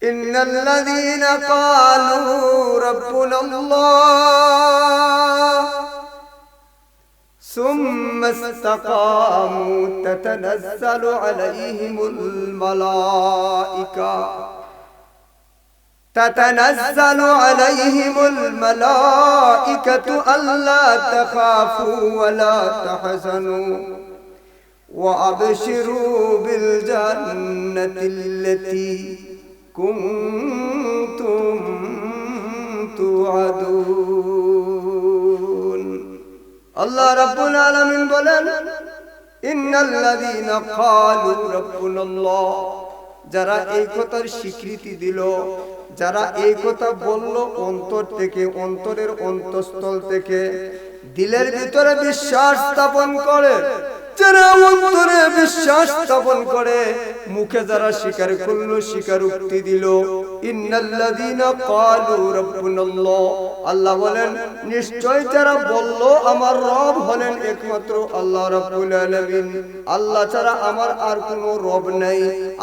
إن الذين قالوا ربنا الله ثم استقاموا تتنزل عليهم الملائكة ألا تخافوا ولا تحزنوا وأبشروا بالجنة التي كنتم توعدون الله رب العالمين বলেন ইন্নাল্লাযীনা ক্বালু রাব্বুনাল্লাহ যারা এই কথার স্বীকৃতি দিল যারা এই কথা বলল অন্তর থেকে অন্তরের অন্তঃস্থল থেকে দিলের ভিতরে বিশ্বাস স্থাপন করে যারা অন্তরে বিশ্বাস স্থাপন করে মুখে যারা স্বীকার করলো স্বীকারোক্তি দিল ইন্নাল্লাযীনা ক্বালু রাব্বুনাল্লাহ আল্লাহ বলেন নিশ্চয় যারা বলল আমার রব হলেন একমাত্র আল্লাহ রাব্বুল আলামিন আল্লাহ ছাড়া আমার আর কোনো রব নাই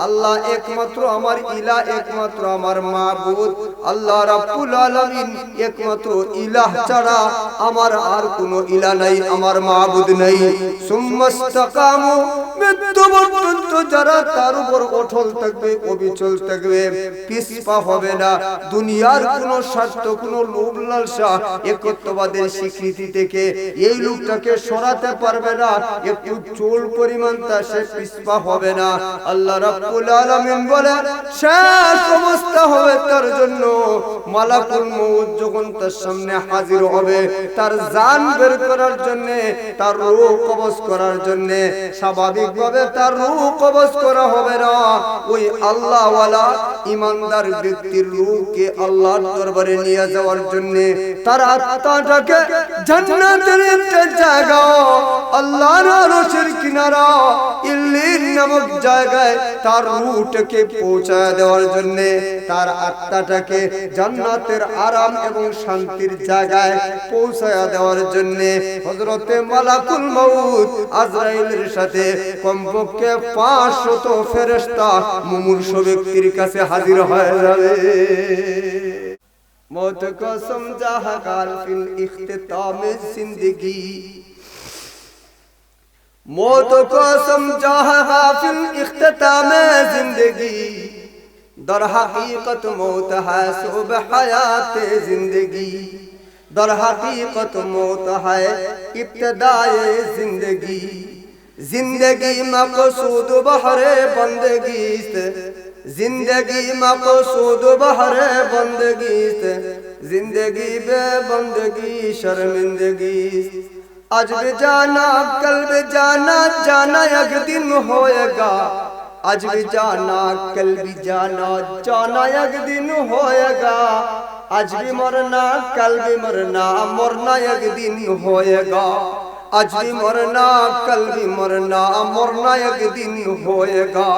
আল্লাহ একমাত্র আমার ইলাহ একমাত্র আমার মাবুদ আল্লাহ রাব্বুল আলামিন একমাত্র ইলাহ ছাড়া আমার আর কোনো ইলাহ নাই আমার মাবুদ নাই সুম্মাস্তাকামু মৃত্যু পর্যন্ত যারা তার উপর অটল থাকবে অবিচল থাকবে পিছপা হবে না দুনিয়ার কোনো স্বার্থ কোনো লোভ লালসা একত্ববাদের স্বীকৃতি থেকে এই লোকটাকে সরাতে পারবে না একটু চুল পরিমাণ তা সে পিছপা হবে না আল্লাহ রাব্বুল আলামিন বলেন শেষ অবস্থা হবে তার জন্য মালাকুল মউত যখন তার সামনে হাজির হবে তার জান বের করার জন্য তার রূহ কবজ করার জন্য স্বাভাবিকভাবে তার রূহ কবজ করা হবে না ওই আল্লাহ ওয়ালা ঈমানদার ব্যক্তির রূহকে আল্লাহর দরবারে নিয়ে যাওয়ার জন্য তার আত্মাটাকে জান্নাতের একটা জায়গা আল্লাহর আরশের কিনারা ইল্লিন নামক জায়গায় তার রূহটাকে পৌঁছায় দেওয়ার জন্য তার আত্মাটাকে জান্নাতের আরাম এবং শান্তির জায়গায় পৌঁছায় দেওয়ার জন্য হযরতে মালাকুল মউত আজরাইলের সাথে কমপক্ষে 500 ফেরেশতা মুমূর্ষু ব্যক্তির কাছে হাজির হয়ে যাবে मौत को समझा हाल फिल इख्तिताम जिंदगी मौत को समझा हाफिल इख्तिताम जिंदगी दर हकीकत मौत है सुबह हयात जिंदगी दर हकीकत मौत है इब्तिदाए जिंदगी जिंदगी मकसूद बहरे बंदगी से जिंदगी मकसूद बहरे बंदगी से जिंदगी बे बंदगी शर्मिंदगी आज भी जाना कल भी जाना जाना एक दिन होएगा आज भी जाना कल भी जाना जाना एक दिन होएगा आज भी मरना कल भी मरना मरना एक दिन होएगा आज भी मरना कल भी मरना मरना एक दिन होएगा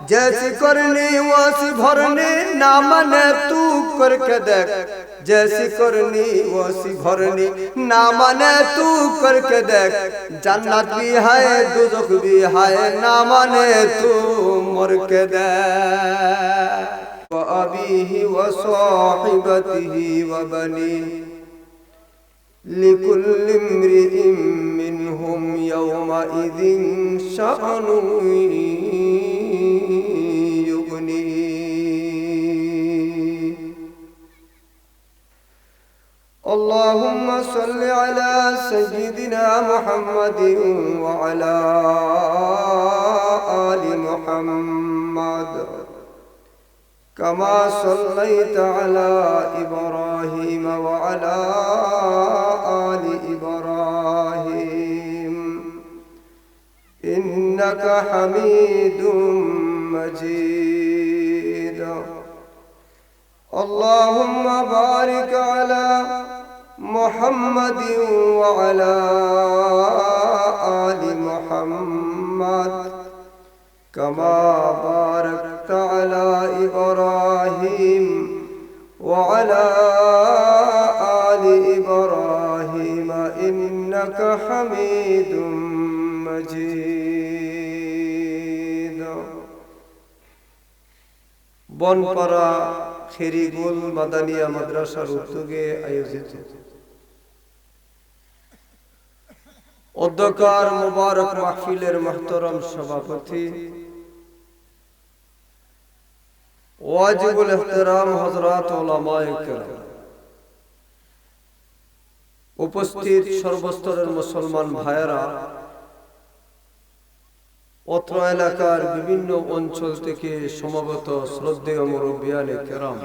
जैसी करनी वैसी भरनी ना मने तू करके देख जैसी करनी वैसी भरनी ना मने तू करके देख जन्नत भी है दोज़ख भी है ना मने तू मर के देख व अबीही व साहिबतिही व बनी लिकुल्लि इम्रिइन मिनहुम यौमइज़िन शअनुन اللهم صل على سيدنا محمد وعلى آل محمد كما صليت على إبراهيم وعلى آل إبراهيم إنك حميد مجيد اللهم بارك على محمد وعلى آل محمد كما باركت على إبراهيم وعلى آل إبراهيم إنك حميد مجيد বনপাড়া খেরিগুল মাদানিয়া মাদ্রাসার উদ্যোগে আয়োজিত অধ্যকার মুবারক মাহফিলের মুহতারাম সভাপতি ওয়াজিবুল ইহতিরাম হযরত উলামায়ে কেরাম, উপস্থিত সর্বস্তরের মুসলমান ভাইয়েরা, অত্র এলাকার বিভিন্ন অঞ্চল থেকে সমবেত শ্রদ্ধেয় মুরব্বিয়ানে কেরাম,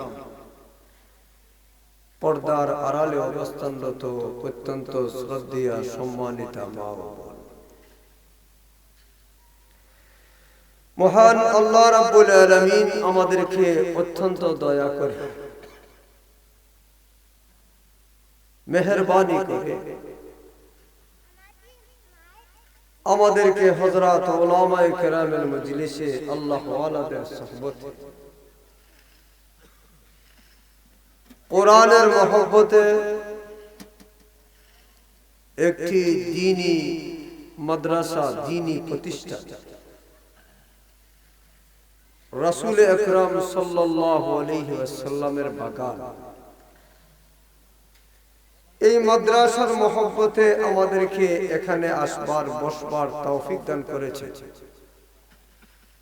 পর্দার আড়ালে অবস্থানরত অত্যন্ত শ্রদ্ধেয়া সম্মানিতা মা ও বোন, মহান আল্লাহ রাব্বুল আলামিন আমাদেরকে অত্যন্ত দয়া করে মেহেরবানি করে আমাদেরকে হযরত উলামায়ে কেরামের মজলিসে আল্লাহ ওয়ালাদের সুহবতে, কোরআনের মহব্বতে একটি দ্বীনি মাদ্রাসা, দ্বীনি প্রতিষ্ঠান, রাসূল আকরাম সাল্লাল্লাহু আলাইহি ওয়াসাল্লামের বাগান, এই মাদ্রাসার মহব্বতে আমাদেরকে এখানে আসবার বসবার তৌফিক দান করেছে।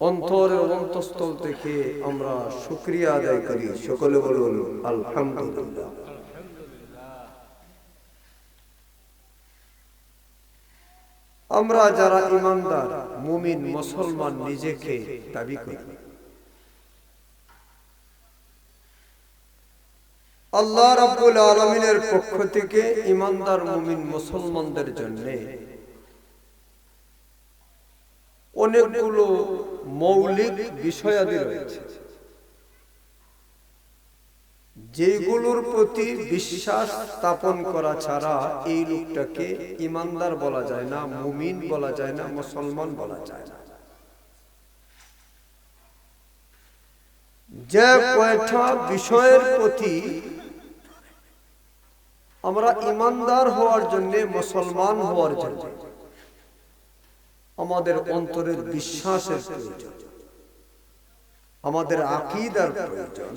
অন্তরের অন্তঃস্থল থেকে আমরা শুকরিয়া আদায় করি। সকলে বলুন আলহামদুলিল্লাহ। আমরা যারা ঈমানদার মুমিন মুসলমান নিজেকে দাবি করি, আল্লাহ রাব্বুল আলামিনের পক্ষ থেকে ঈমানদার মুমিন মুসলমানদের জন্য অনেকগুলো মৌলিক বিষয়াদি রয়েছে, যেগুলোর প্রতি বিশ্বাস স্থাপন করা ছাড়া এই লোকটাকে ঈমানদার বলা যায় না, মুমিন বলা যায় না, মুসলমান বলা যায় না। যে কয়টা বিষয়ের প্রতি আমরা ঈমানদার হওয়ার জন্য, মুসলমান হওয়ার জন্য আমাদের অন্তরের বিশ্বাসের প্রয়োজন, আমাদের আকীদার প্রয়োজন,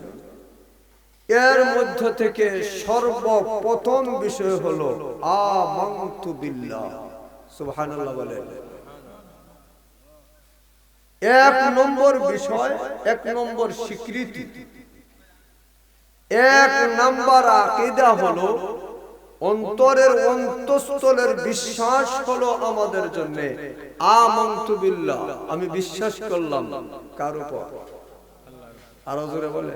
এর মধ্য থেকে সর্বপ্রথম বিষয় হলো আমানতু বিল্লাহ। সুবহানাল্লাহ বলেন। এক নম্বর বিষয়, এক নম্বর স্বীকৃতি, এক নম্বর আকীদা হলো, অন্তরের অন্তঃস্থলের বিশ্বাস হলো আমাদের জন্য আমানতু বিল্লাহ, আমি বিশ্বাস করলাম। কার উপর? আরো জোরে বলে।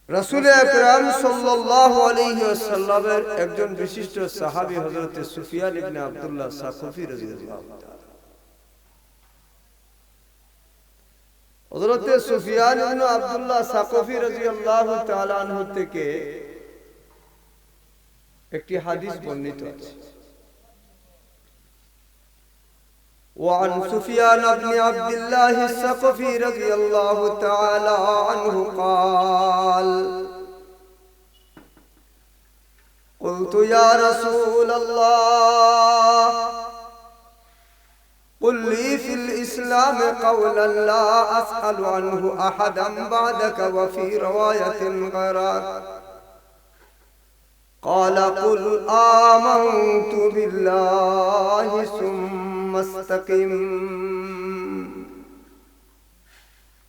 রাসূল আকরাম সাল্লাল্লাহু আলাইহি ওয়াসাল্লামের একজন বিশিষ্ট সাহাবী হযরত সুফিয়ান ইবনে আব্দুল্লাহ সাকফী রাদিয়াল্লাহু তাআলা, হযরত সুফিয়ান ইবনে আব্দুল্লাহ সাকফী রাদিয়াল্লাহু তাআলা আনহু থেকে একটি হাদিস বর্ণিত আছে। وعن سفيان بن عبد الله الثقفي رضي الله تعالى عنه قال قلت يا رسول الله قل لي في الإسلام قولا لا أسأل عنه أحدا بعدك وفي رواية غيرك قال قل آمنت بالله ثم استقم।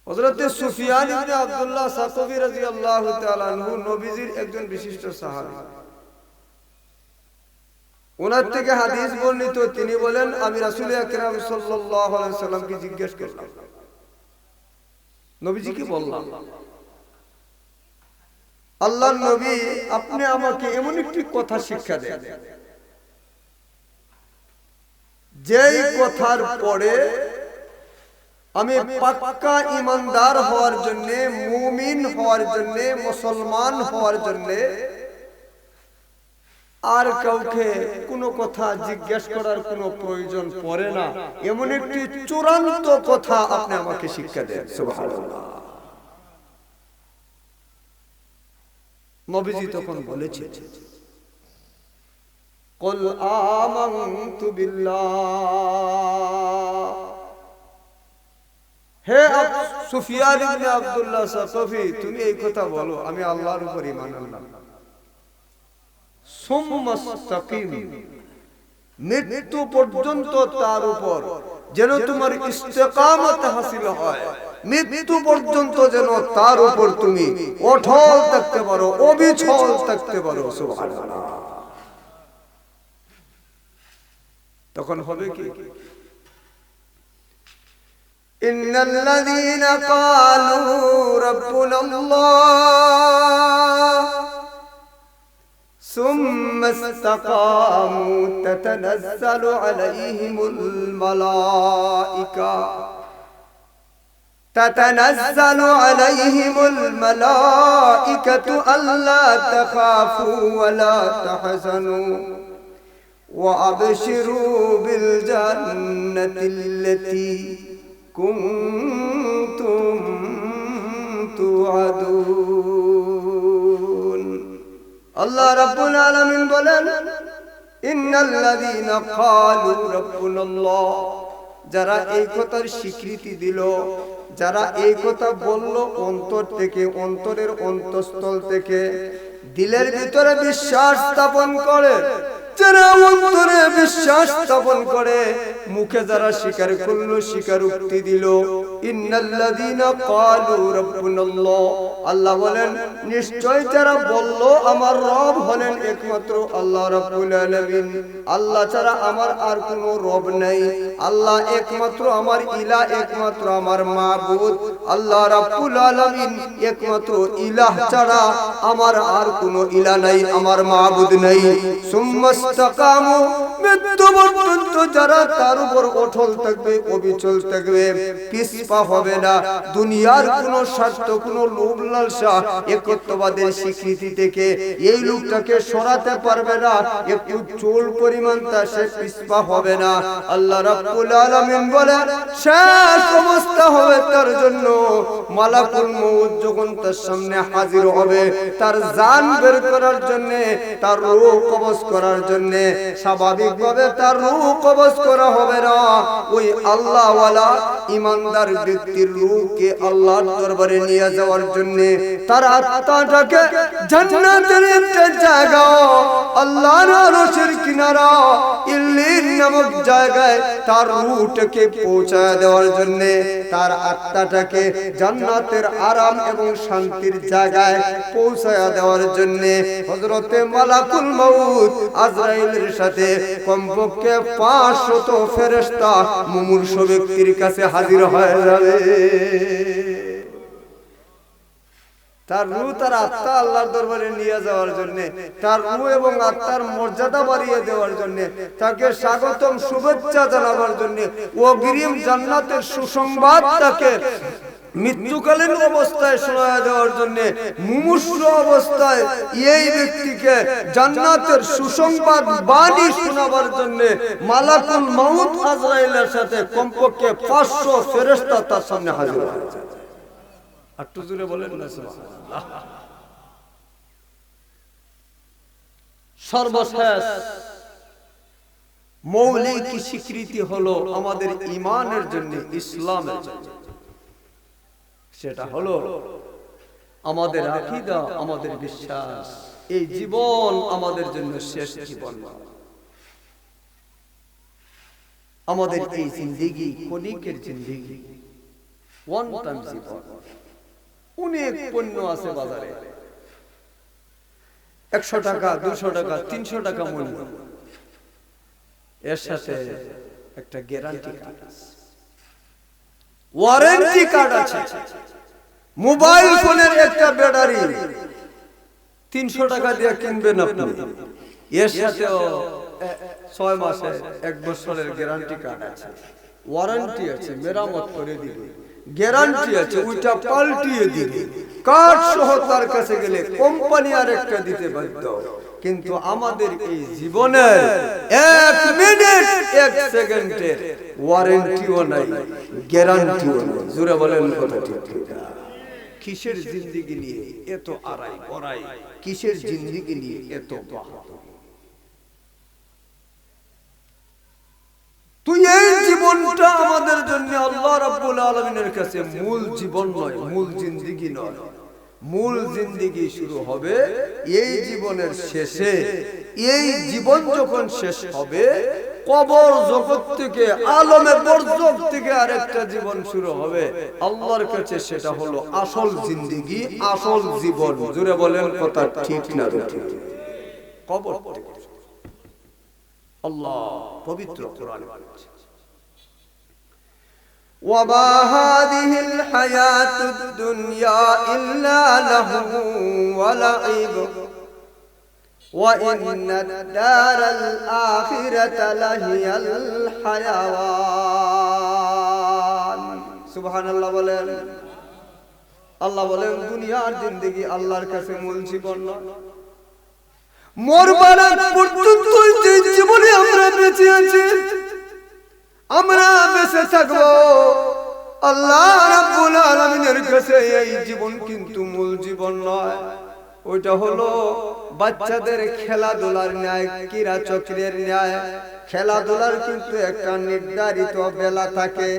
হযরত সুফিয়ান ইবনে আব্দুল্লাহ সাকফী রাদিয়াল্লাহু তাআলা আনহু নবীজির একজন বিশিষ্ট সাহাবী। ওনার থেকে হাদিস বর্ণিত, তিনি বলেন, আমি রাসূল আকরাম সাল্লাল্লাহু আলাইহি সাল্লামকে জিজ্ঞেস করলাম, নবীজি কি বললাম, আল্লাহর নবী আপনি আমাকে এমন একটি কথা শিক্ষা দেন যেই কথার পরে আমি পাক্কা ঈমানদার হওয়ার জন্য, মুমিন হওয়ার জন্য, মুসলমান হওয়ার জন্য আর কাউকে কোনো কথা জিজ্ঞেস করার কোনো প্রয়োজন পড়ে না, এমন একটি চূড়ান্ত কথা আপনি আমাকে শিক্ষা দেন। সুবহানাল্লাহ। নবীজি তখন বলেছেন, কুল আমানতু বিল্লাহ হে সুফিয়ান ইবনে আব্দুল্লাহ সাকাফি, তুমি এই কথা বলো, আমি আল্লাহর উপর ঈমান আনলাম। সুম্মাস্তাকিম, মৃত্যু পর্যন্ত তার উপর যেন তোমার ইস্তেকামত হাসিল হয়, মৃত্যু পর্যন্ত যেন তার উপর তুমি অটল থাকতে পারো, অবিচল থাকতে পারো। সুবহানাল্লাহ। তখন হবে কি? ইন্নাল্লাযীনা ক্বালু রাব্বুনাল্লাহ সুম্মা ইসতাকামু তাতানাজ্জালু আলাইহিমুল মালায়েকা তাতানাজ্জালু আলাইহিমুল মালায়েকাতু আল্লা তাখাফু ওয়া লা তাহজানু وأبشروا بالجنة التي كنتم توعدون। الله رب العالمين বলেন, ইন্নাল্লাযীনা ক্বালু রাব্বুনাল্লাহ, যারা এই কথার স্বীকৃতি দিল, যারা এই কথা বলল অন্তর থেকে, অন্তরের অন্তঃস্থল থেকে, দিলের ভিতরে বিশ্বাস স্থাপন করে, যারা অন্তরে বিশ্বাস স্থাপন করে, মুখে যারা স্বীকার করলো, স্বীকারোক্তি দিল, ইন্নাল্লাযীনা ক্বালু রাব্বুনাল্লাহ, আল্লাহ বলেন নিশ্চয় যারা বলল আমার রব হলেন একমাত্র আল্লাহ রাব্বুল আলামিন, আল্লাহ ছাড়া আমার আর কোনো রব নাই, আল্লাহ একমাত্র আমার ইলাহ, একমাত্র আমার মাবুদ, আল্লাহ রাব্বুল আলামিন একমাত্র ইলাহ ছাড়া আমার আর কোনো ইলাহ নাই, আমার মাবুদ নাই। সুম্মা ইসতাকামু, মৃত্যু পর্যন্ত যারা তার উপর অটল থাকবে, অবিচল থাকবে, পিছপা হবে না, দুনিয়ার কোনো স্বার্থ, কোনো লোভ লালসা, একত্ববাদের স্বীকৃতি থেকে এই লোকটাকে সরাতে পারবে না, একটু চুল পরিমাণ তা সে পিছপা হবে না। আল্লাহ রাব্বুল আলামিন বলেন শেষ অবস্থা হবে তার জন্য, মালাকুল মউত যখন তার সামনে হাজির হবে, তার জান বের করার জন্য, তার রূহ কবজ করার জন্য, স্বাভাবিকভাবে তার রূহ কবজ করা হবে না, ওই আল্লাহ ওয়ালা ইমানদার ব্যক্তির রূহকে আল্লাহর দরবারে নিয়ে যাওয়ার জন্য, তার আত্মাটাকে জান্নাতের একটা জায়গা, আল্লাহর আরশের কিনারা ইল্লিন নামক জায়গায় তার রূহটাকে পৌঁছায় দেওয়ার জন্য, তার আত্মাটাকে জান্নাতের আরাম এবং শান্তির জায়গায় পৌঁছায় দেওয়ার জন্য হযরতে মালাকুল মউত আজরাইলের সাথে কমপক্ষে 500 ফেরেশতা মুমূর্ষু ব্যক্তির কাছে হাজির হয়ে যাবে। তার রূহ, তার আত্মা আল্লাহর দরবারে নিয়ে যাওয়ার জন্য, তার রূহ এবং আত্মার মর্যাদা বাড়িয়ে দেওয়ার জন্য, তাকে স্বাগতম শুভেচ্ছা জানাবার জন্য, অগ্রিম জান্নাতের সুসংবাদ তাকে মৃত্যুকালীন অবস্থায় শোনা দেওয়ার জন্য, মুমূর্ষু অবস্থায় এই ব্যক্তিকে জান্নাতের সুসংবাদ বাণী শোনাবার জন্য মালাকুল মউত আজরাইলের সাথে কমপক্ষে 500 ফেরেশতা তার সামনে হাজির হয়। একটু জোরে বলেন না সুবহানাল্লাহ। সর্বশেষ মৌলিক স্বীকৃতি হলো আমাদের ঈমানের জন্য, ইসলামের জন্য, সেটা হলো আমাদের আকীদা, আমাদের বিশ্বাস। এই জীবন আমাদের জন্য শেষ জীবন, আমাদের এই জিন্দেগি ক্ষণিকের জিন্দেগি, ওয়ান টাইম জীবন। অনেক পণ্য আছে বাজারে, 100 টাকা, 200 টাকা, 300 টাকা মূল্য, এর সাথে একটা গ্যারান্টি কার্ড আছে, ওয়ারেন্টি কার্ড আছে। মোবাইল ফোনের একটা ব্যাটারি 300 টাকা দিয়ে কিনবেন আপনি, এর সাথে 6 মাসের 1 বছরের গ্যারান্টি কার্ড আছে, ওয়ারেন্টি আছে, মেরামত করে দিবে, গ্যারান্টি আছে, ওইটা পাল্টিয়ে দিবে, কার্ড সহ তার কাছে গেলে কোম্পানি আর একটা দিতে বাধ্য। কিন্তু আমাদের এই জীবনের 1 মিনিট 1 সেকেন্ডের ওয়ারেন্টিও নাই, গ্যারান্টিও নাই। জোরে বলেন কথা ঠিক ঠিক। কিসের জিন্দেগি নিয়ে এত আড়াই বড়াই, কিসের জিন্দেগি নিয়ে এত বাহাদুরি? তুই এই জীবন জীবনটা আমাদের জন্য আল্লাহ রাব্বুল আলামিনের কাছে মূল জীবন নয়, মূল জিন্দেগি নয়। মূল জিন্দেগি শুরু হবে এই জীবনের শেষে। এই জীবন যখন শেষ হবে, কবর জগৎ থেকে, আলমে বরজখ থেকে আরেকটা জীবন শুরু হবে আল্লাহর কাছে। সেটা হলো আসল জিন্দেগি, আসল জীবন। জোরে বলেন কথা ঠিক না ঠিক? কবর থেকে আল্লাহ পবিত্র কোরআনে বলেছে, ওয়ামা হাযিহিল হায়াতুদ দুনিয়া ইল্লা লাহু ওয়া লাইব ওয়া ইন্নাদ দারাল আখিরাতা লাহিয়াল হায়াওয়ান। সুবহানাল্লাহ বলেন। আল্লাহ বলেন দুনিয়ার জিন্দেগি আল্লাহর কাছে মূল জীবন নয়। মরবার আগ পর্যন্ত যে জীবনে আমরা বেঁচে আছি, আমরা বেঁচে থাকবো, আল্লাহ রাব্বুল আলামিনের কাছে এই জীবন কিন্তু মূল জীবন নয়। ওইটা হলো বাচ্চাদের খেলাধুলার ন্যায়, ক্রীড়া চক্রের ন্যায়। খেলাধুলার কিন্তু একটা নির্ধারিত বেলা থাকে,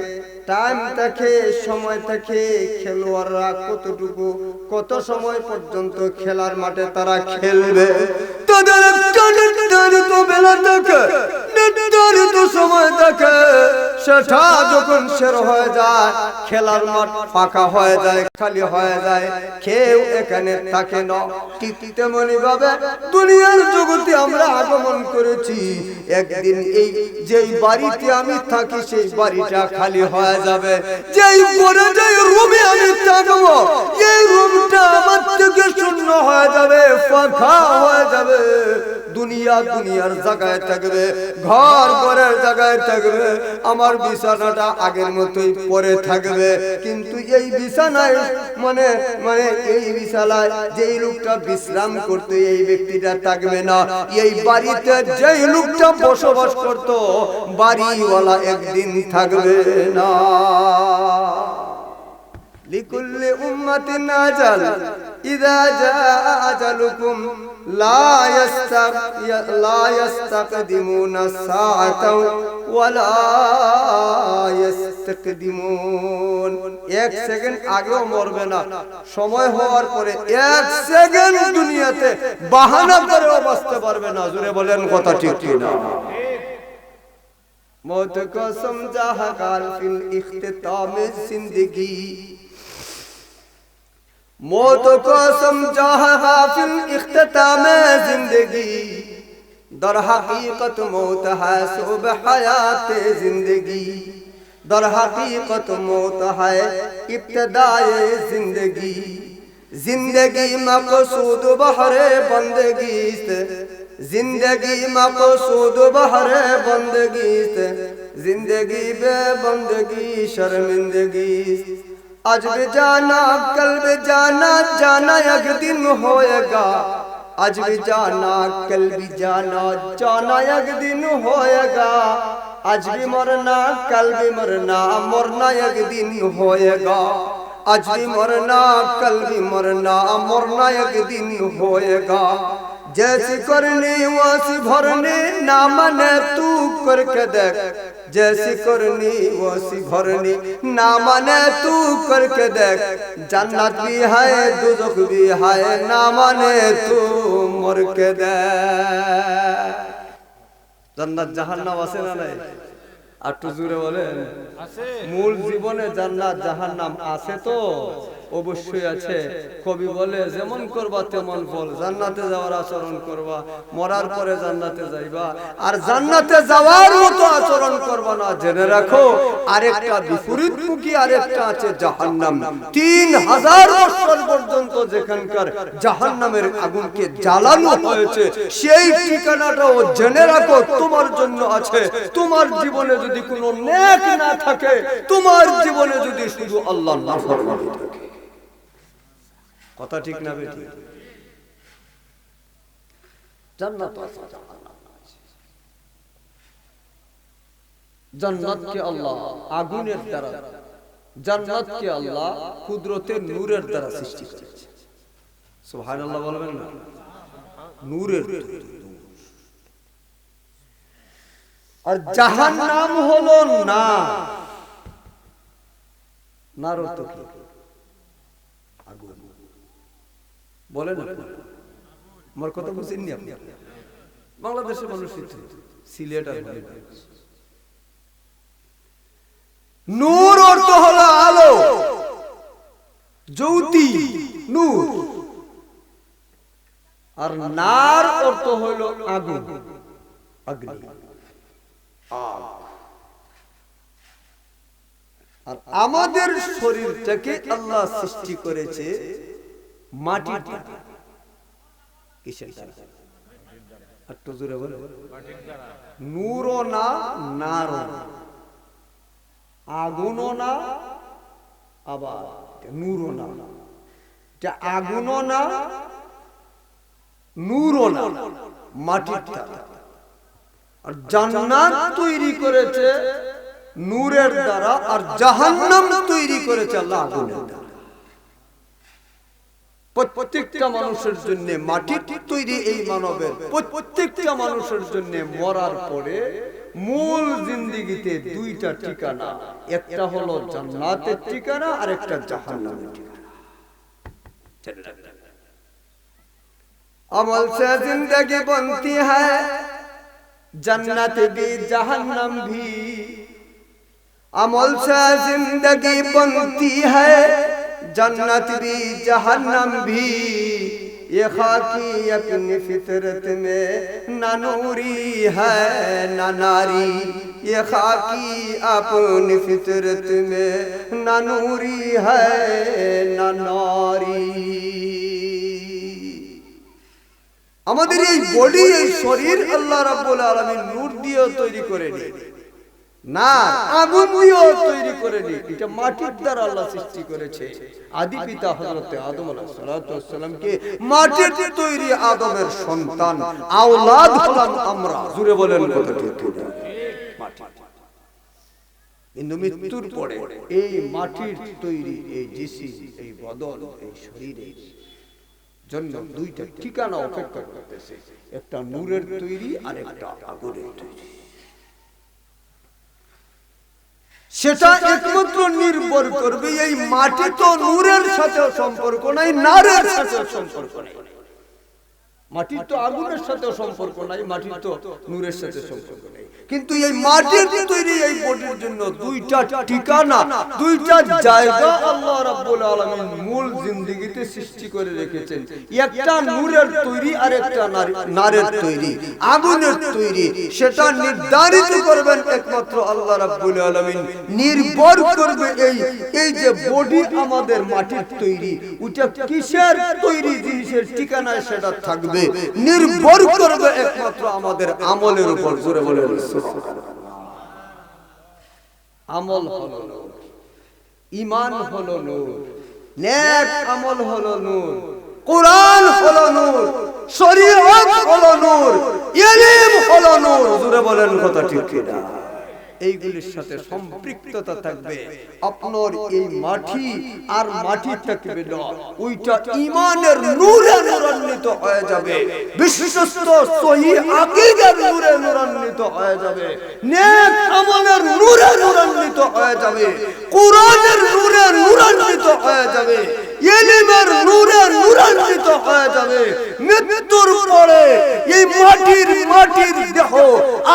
টাইম থাকে, সময় থাকে। খেলোয়াড়রা কতটুকু, কত সময় পর্যন্ত খেলার মাঠে তারা খেলবে, তাদের একটা নির্ধারিত বেলা থাকে, নির্ধারিত সময় থাকে। সেটা যখন শেষ হয়ে যায়, খেলার মাঠ ফাঁকা হয়ে যায়, খালি হয়ে যায়, কেউ এখানে থাকে না। ঠিক তেমনি ভাবে দুনিয়ার জগতে আমরা আগমন করেছি। একদিন এই যেই বাড়িতে আমি থাকি সেই বাড়িটা খালি হয়ে যাবে। যেই ঘরে যেই রুমে আমি থাকবো এই রুমটা আমার থেকে শূন্য হয়ে যাবে, ফাঁকা হয়ে যাবে। দুনিয়া দুনিয়ার জায়গায় থাকবে, ঘর ঘরের জায়গায় থাকবে, আমার বিছানাটা আগের মতোই পড়ে থাকবে। কিন্তু এই বিছানায় মানে মানে এই বিছানায় যেই লোকটা বিশ্রাম করতে, এই ব্যক্তিটা থাকবে না। এই বাড়িতে যেই লোকটা বসবাস করত, বাড়িওয়ালা একদিন থাকবে না। লিকুল্লি উম্মাতিন আজাল ইযা জাআ আজালুকুম লা ইস্তাকদিমুনা সাআতাও ওয়া লা ইস্তাকদিমুন। এক সেকেন্ড আগেও মরবে না, সময় হওয়ার পরে এক সেকেন্ড দুনিয়াতে বাহানা করেও বাঁচতে পারবে না। জোরে বলেন কথা ঠিক কি না? मौत को समझा हकार फिल इख्तिताम जिंदगी, मौत को समझा फिल इख्तिताम जिंदगी, दर हकीकत मौत है सुबह हयात जिंदगी, दर हकीकत मौत है इब्तिदाए जिंदगी, जिंदगी मकसूद बहरे बंदगी से, जिंदगी मकसूद बहरे बंदगी से, जिंदगी बे बंदगी शर्मिंदगी। आज भी जाना कल भी जाना, जाना एक दिन होएगा। आज भी जाना कल भी जाना, जाना एक दिन होएगा। आज भी मरना कल भी मरना, मरना एक दिन होएगा। आज भी मरना कल भी मरना, मरना एक दिन होएगा। जैसी करनी वैसी भरनी, ना मने तू करके देख। जैसी करनी वैसी भरनी, ना मने तू करके देख। जन्नत भी है दोज़ख भी है, ना मने तू मर के देख। जन्नत जहन्नम আছে না নাই? একটু জোরে বলেন। আছে। মূল জীবনে জান্নাত জাহান্নাম আছে তো? অবশ্যই আছে। কবি বলে যেমন করবা তেমন ফল। জান্নাতে যাওয়ার আচরণ করবা, মরার পরে জান্নাতে যাইবা। আর জান্নাতে যাওয়ার মতো আচরণ করবা না, জেনে রাখো আরেকটা বিপরীতমুখী আরেকটা আছে জাহান্নাম। 3000 বছর পর্যন্ত যেখানকার জাহান্নামের আগুনকে জ্বালানো হয়েছে, সেই ঠিকানাটাও জেনে রাখো তোমার জন্য আছে। তোমার জীবনে যদি কোনো নেক না থাকে, তোমার জীবনে যদি শুধু আল্লাহর নাফরমানি থাকে। কথা ঠিক না বেটি? জান্নাত আছে, জান্নাতকে আল্লাহ আগুনের দ্বারা, জান্নাতকে আল্লাহ কুদরতের নূরের দ্বারা সৃষ্টি করেছে। সুবহানাল্লাহ বলবেন না? নূরের আর জাহান্নাম হলো না, নার অর্থ কি? আগুন। বলেন আমার কথা বুঝেননি আপনি? বাংলাদেশের মানুষ সিলেট আর নূর অর্থ হলো আলো, জ্যোতি, নূর। আর নার অর্থ হলো আগুন, অগ্নি, আগ। আর আমাদের শরীরটাকে আল্লাহ সৃষ্টি করেছে মাটির দ্বারা। কিসের দ্বারা? একটু জোরে বলো। নূরও না, নারও না, আগুনও না, আবার নূরও না। আগুনও না, নূরও না, মাটির দ্বারা। আর জান্নাত তৈরি করেছে নূরের দ্বারা, আর জাহান্নাম তৈরি করেছে আল্লাহ আগুনের দ্বারা। প্রত্যেকটা মানুষের জন্য মাটির তৈরি এই মানবের প্রত্যেকটা মানুষের জন্য মরার পরে মূল জিন্দেগিতে দুইটা ঠিকানা, একটা হলো জান্নাতের ঠিকানা আর একটা জাহান্নামের ঠিকানা। अमल से जिंदगी बनती है, जन्नत भी जहन्नम भी। अमल से जिंदगी बनती है, जन्नत भी जहन्नम भी। ये खाकी अपनी फितरत में न नूरी है न नारी। ये खाकी अपनी फितरत में न नूरी है न नारी। আমাদের এই বডি, এই শরীর আল্লাহ রাব্বুল আলামিন নূর দিয়ে তৈরি করেনি, না আগুন দিয়ে তৈরি করেনি। এটা মাটির দ্বারা আল্লাহ সৃষ্টি করেছে। আদি পিতা হযরত আদম আলাইহিস সালাতু ওয়াস সালামকে মাটির তৈরি আদমের সন্তান আওলাদ হলাম আমরা। জুড়ে বলেন কথা ঠিক না? কিন্তু মৃত্যুর পরে এই মাটির তৈরি এই জিসিম, এই বদন, এই শরীরের জন্য দুইটা ঠিকানা অপেক্ষা করতেছে, একটা নূরের তৈরি আর একটা আগুনের তৈরি। সেটা একমাত্র নির্ভর করবে, এই মাটি তো নূরের সাথে সম্পর্ক নাই, নারের সাথে সম্পর্ক নাই। মাটির তো আগুনের সাথে সম্পর্ক নাই, মাটির তো নূরের সাথে সম্পর্ক নাই। কিন্তু এই মাটির তৈরি এই বডির জন্য দুইটা ঠিকানা, দুইটা জায়গা আল্লাহ রাব্বুল আলামিন মূল জিন্দেগিতে সৃষ্টি করে রেখেছেন। একটা নূরের তৈরি আর একটা নারের তৈরি, আগুনের তৈরি। সেটা নির্ধারিত করবেন একমাত্র আল্লাহ রাব্বুল আলামিন। নির্ভর করবে এই যে বডি আমাদের মাটির তৈরি, ওটা কিসের তৈরি, জিনিসের ঠিকানায় সেটা থাকবে। নির্ভর করবে একমাত্র আমাদের আমলের উপর। জোরে বলে আমল হলো নূর, ঈমান হলো নূর, নেক আমল হলো নূর, কুরআন হলো নূর, শরীয়ত হলো নূর, ইলম হলো নূর। জোরে বলেন কথা ঠিক কি না? এইগুলির সাথে সম্পৃক্ততা থাকবে আপনার এই মাটি আর মাটি থাকবে না, ওইটা ঈমানের নূরে নূরান্বিত হয়ে যাবে, বিশ্বস্ত সহিহ আকীদার নূরে নূরান্বিত হয়ে যাবে, নেক আমলের নূরে নূরান্বিত হয়ে যাবে, কুরআনের নূরে নূরান্বিত হয়ে যাবে, ইলমের নূরে নূরান্বিত হয়ে যাবে। মৃত্যুর পরে এই মাটির দেহ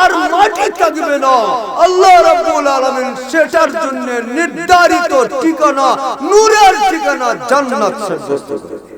আর মাটি থাকবে না। আল্লাহ রাব্বুল আলামিন সেটার জন্য নির্ধারিত ঠিকানা, নূরের ঠিকানা জান্নাত সাব্যস্ত করেছে।